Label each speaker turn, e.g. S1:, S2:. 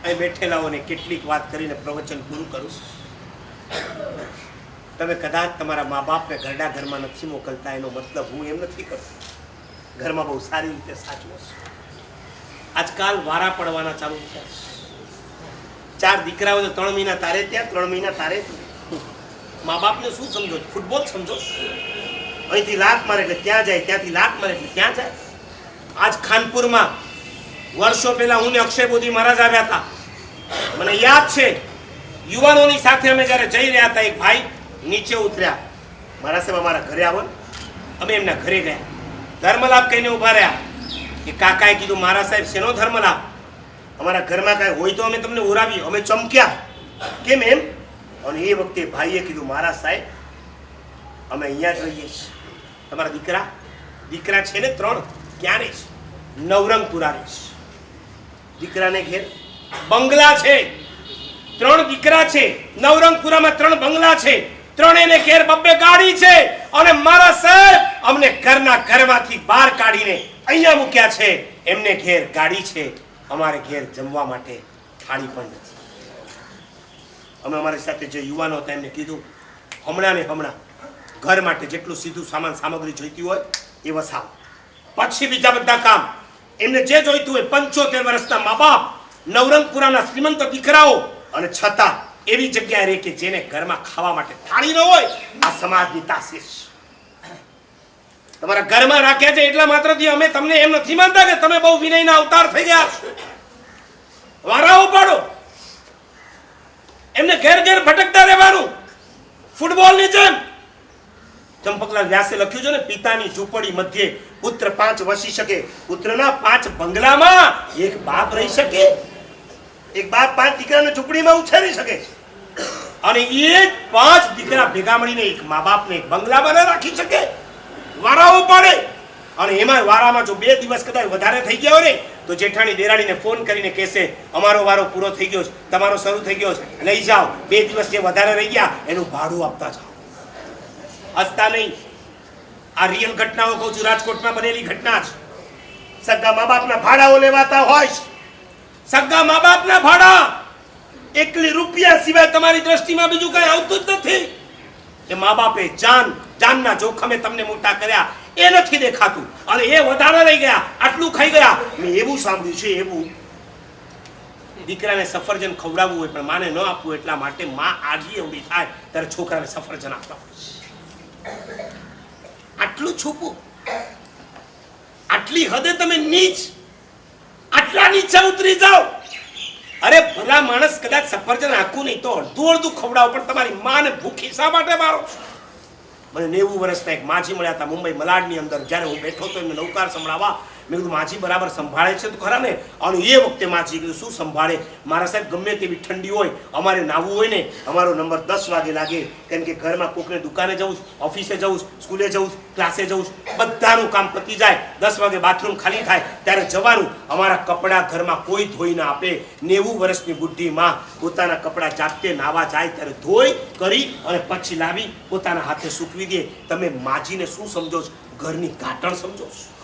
S1: અહીં બેઠેલાઓને કેટલીક વાત કરીને પ્રવચન પૂરું કરું. તમે કદાચ તમારા મા બાપને ઘરડા ઘરમાં નથી મોકલતા, એનો મતલબ હું એમ નથી કરતો ઘરમાં બહુ સારી રીતે સાચવો. આજકાલ વારા પડવાના ચાલુ થયા. 4 દીકરાઓ તો 3 મહિના તારે ત્યાં, 3 મહિના તારે. મા બાપને શું સમજો? ફૂટબોલ સમજો? અહીંથી લાત મારે એટલે ત્યાં જાય, ત્યાંથી લાત મારે એટલે ત્યાં જાય. આજ ખાનપુરમાં વર્ષો પહેલા હું ને અક્ષય બોધી મહારાજ આવ્યા હતા. મને યાદ છે, યુવાનોની સાથે અમે જ્યારે જઈ રહ્યા હતા, એક ભાઈ નીચે ઉતર્યા. મારા સાહેબ અમારા ઘરે આવો. અમે એમના ઘરે ગયા, ધર્મલાભ કહીને ઉભા રહ્યા. કે કાકાએ કીધું, મારા સાહેબ શેનો ધર્મલાભ? અમારા ઘરમાં કાંઈ હોય તો અમે તમને ઓરાવીએ. અમે ચમક્યા, કેમ એમ? અને એ વખતે ભાઈએ કીધું, મારા સાહેબ અમે અહીંયા જ રહીએ છીએ. તમારા દીકરા છે ને 3, ક્યાં રહે છે? નવરંગપુરા રહે છે. દીકરાને ઘેર બંગલા છે, 3 દીકરા છે. નવરંગપુરામાં 3 બંગલા છે, 3 ઘેર 2 ગાડી છે. અને મારા સાહેબ અમને ઘરમાંથી બહાર કાઢીને અહીંયા મૂક્યા છે. એમને ઘેર ગાડી છે, અમારે ઘેર જમવા માટે થાળી પણ નથી. અમે અમારી સાથે જે યુવાનો હતા એમને કીધું, હમણાં ઘર માટે જેટલું સીધું સામગ્રી જોઈતી હોય એ વસાવો, પછી બીજા બધા કામ. એમને જે જોઈતું હોય. 75 વર્ષના મા બાપ, નવરંગપુરાના શ્રીમંત દીકરાઓ, અને છતાં એવી જગ્યાએ રહે કે જેને ઘરમાં ખાવા માટે થાળી ન હોય. આ સમાજની તાસીર તમારા ઘરમાં રાખ્યા છે એટલા માત્રથી અમે તમને એમ નથી માનતા કે તમે બહુ વિનયના અવતાર થઈ ગયા છો. વારાઓ પાડો, એમને ઘેર ભટકતા રહેવાનું. ફૂટબોલની જેમ ચંપકલાલ વ્યાસે લખ્યું છે ને, પિતાની ઝૂંપડી મધ્યે પુત્ર 5 વસી શકે, પુત્રના 5 બંગલામાં એક બાપ રહી શકે. એક બાપ 5 દીકરાને ઝૂંપડીમાં ઉછેરી શકે. અને એ 5 દીકરા ભેગા મળીને એક મા બાપને એક બંગલામાં ન રાખી શકે. વારાઓ પાડે. અને એમાં વારામાં જો 2 દિવસ કદાચ વધારે થઈ ગયા હોય ને, તો જેઠાણી દેરાણીને ફોન કરીને કહેશે, અમારો વારો પૂરો થઈ ગયો છે, તમારો શરૂ થઈ ગયો છે, લઈ જાઓ. 2 દિવસ જે વધારે રહી ગયા એનું ભાડું આપતા જાઓ. હસતા નહીં. આ રિયલ ઘટનાઓ કહું છું, રાજકોટમાં બનેલી ઘટના છે. સગા મા બાપના ભાડાઓ લેવાતા હોય. સગા મા બાપના ભાડા એકલી રૂપિયા સિવાય તમારી દ્રષ્ટિમાં બીજું કઈ આવતું જ નથી. એ મા બાપે જાનના જોખમે તમને મોટા કર્યા, એ નથી દેખાતું. અને એ વધારે રહી ગયા, આટલું ખાઈ ગયા. મેં એવું સાંભળ્યું છે, એવું દીકરાને સફરજન ખવડાવવું હોય પણ માને ન આપવું, એટલા માટે માં આજી એવડી થાય ત્યારે છોકરાને સફરજન આપતા હોય. આટલું છૂપું, આટલી હદે તમે નીચ, આટલા નીચે ઉતરી જાઓ. અરે ભલા માણસ કદાચ સફરજન આખું નહીં તો અડધું ખવડાવો, પણ તમારી માને ભૂખી શા માટે મારો? મને 90 વર્ષના એક માજી મળ્યા હતા મુંબઈ મલાડની અંદર. જ્યારે હું બેઠો તો એમને નૌકાર સંભળાવવા, મેં કીધું માજી બરાબર સંભાળે છે તો ખરા ને? અને એ વખતે માજી કીધું, શું સંભાળે મારા સાહેબ? ગમે તેવી ઠંડી હોય, અમારે નાવું હોય ને, અમારો નંબર 10 વાગે લાગે. કેમ કે ઘરમાં કોકને દુકાને જવું, ઓફિસે જવું, સ્કૂલે જવું, ક્લાસે જવું, બધાનું કામ પતી જાય. 10 વાગે બાથરૂમ ખાલી થાય ત્યારે જવાનું. અમારા કપડાં ઘરમાં કોઈ ધોઈ ના આપે. 90 વર્ષની બુઢી માં પોતાના કપડાં જાતે નાવા જાય ત્યારે ધોઈ કરી અને પછી લાવી પોતાના હાથે સૂકવી દે. તમે માજીને શું સમજો છો? ઘરની ઘાટણ સમજો છો?